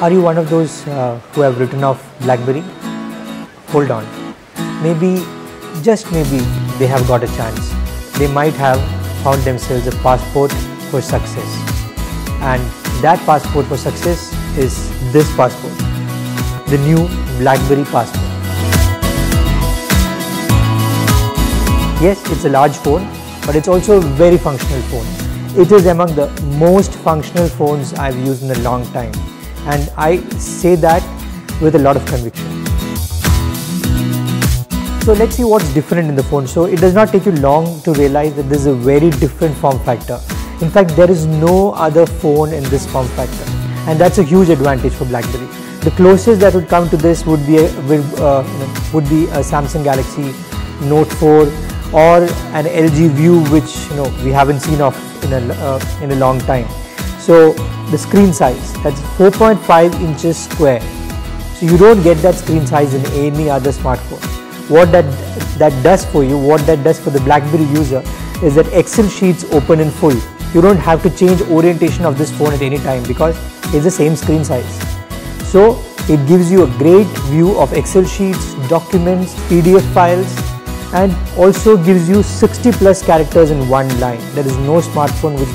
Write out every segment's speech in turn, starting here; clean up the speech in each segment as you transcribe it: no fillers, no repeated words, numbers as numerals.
Are you one of those who have written off BlackBerry? Hold on. Maybe, just maybe, they have got a chance. They might have found themselves a passport for success. And that passport for success is this passport, the new BlackBerry Passport. Yes, it's a large phone, but it's also a very functional phone. It is among the most functional phones I've used in a long time. And I say that with a lot of conviction. So let's see what's different in the phone. So it does not take you long to realize that this is a very different form factor. In fact, there is no other phone in this form factor. And that's a huge advantage for BlackBerry. The closest that would come to this would be a Samsung Galaxy Note 4 or an LG View, which we haven't seen of in a long time. So the screen size, that's 4.5 inches square. So you don't get that screen size in any other smartphone. What that does for you, what that does for the BlackBerry user is that Excel sheets open in full. You don't have to change orientation of this phone at any time because it's the same screen size. So it gives you a great view of Excel sheets, documents, PDF files, and also gives you 60 plus characters in one line. There is no smartphone which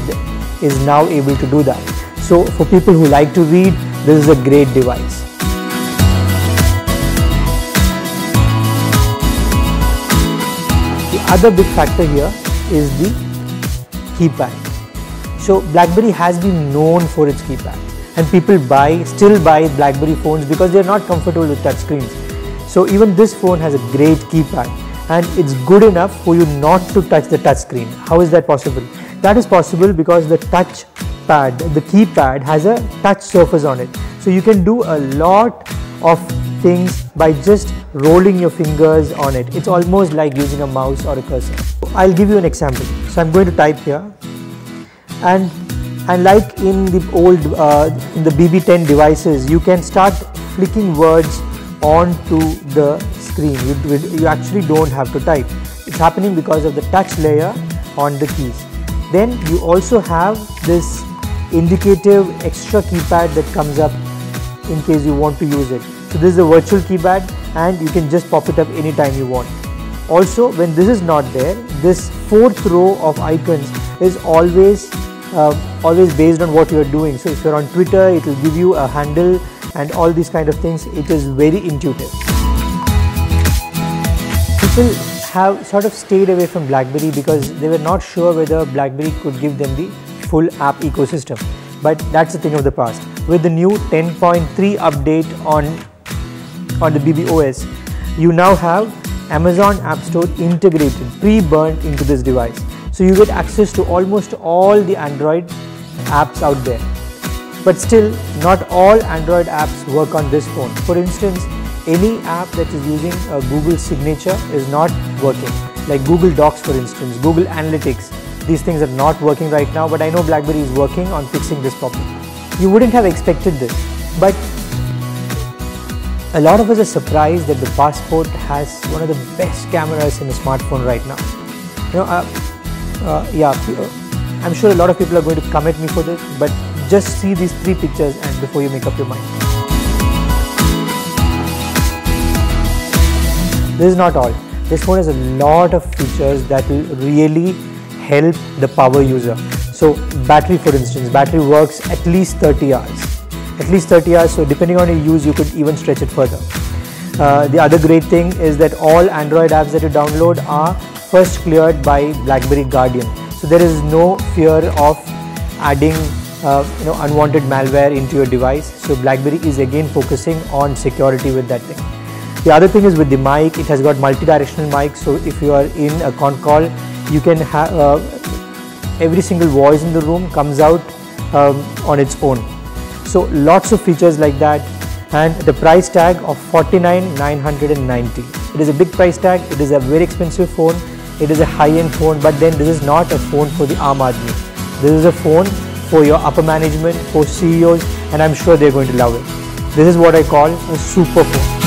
is now able to do that. So for people who like to read, this is a great device. The other big factor here is the keypad. So BlackBerry has been known for its keypad, and people still buy BlackBerry phones because they are not comfortable with touch screens. So even this phone has a great keypad, and it's good enough for you not to touch the touch screen. How is that possible? That is possible because the keypad has a touch surface on it. So you can do a lot of things by just rolling your fingers on it. It's almost like using a mouse or a cursor. I'll give you an example. So I'm going to type here, and like in the old in the BB10 devices, you can start flicking words onto the screen. You actually don't have to type. It's happening because of the touch layer on the keys. Then you also have this indicative extra keypad that comes up in case you want to use it. So this is a virtual keypad, and you can just pop it up anytime you want. Also, when this is not there, this fourth row of icons is always based on what you are doing. So if you're on Twitter, it will give you a handle and all these kind of things. It is very intuitive. People have sort of stayed away from BlackBerry because they were not sure whether BlackBerry could give them the full app ecosystem. But that's a thing of the past. With the new 10.3 update on the BBOS, you now have Amazon App Store integrated, pre-burnt into this device. So you get access to almost all the Android apps out there. But still, not all Android apps work on this phone. For instance, any app that is using a Google signature is not working. Like Google Docs, for instance, Google Analytics. These things are not working right now, but I know BlackBerry is working on fixing this problem. You wouldn't have expected this, but a lot of us are surprised that the Passport has one of the best cameras in a smartphone right now. I'm sure a lot of people are going to come at me for this, but just see these 3 pictures and before you make up your mind. This is not all. This phone has a lot of features that will really help the power user. So battery, for instance, battery works at least 30 hours. At least 30 hours, so depending on your use, you could even stretch it further. The other great thing is that all Android apps that you download are first cleared by BlackBerry Guardian. So there is no fear of adding unwanted malware into your device. So BlackBerry is again focusing on security with that thing. The other thing is with the mic, it has got multi-directional mic. So if you are in a con call, you can have every single voice in the room comes out on its own. So lots of features like that, and the price tag of 49,990. It is a big price tag. It is a very expensive phone. It is a high-end phone, but then this is not a phone for the Aam Aadmi. This is a phone for your upper management, for CEOs, and I'm sure they're going to love it. This is what I call a super phone.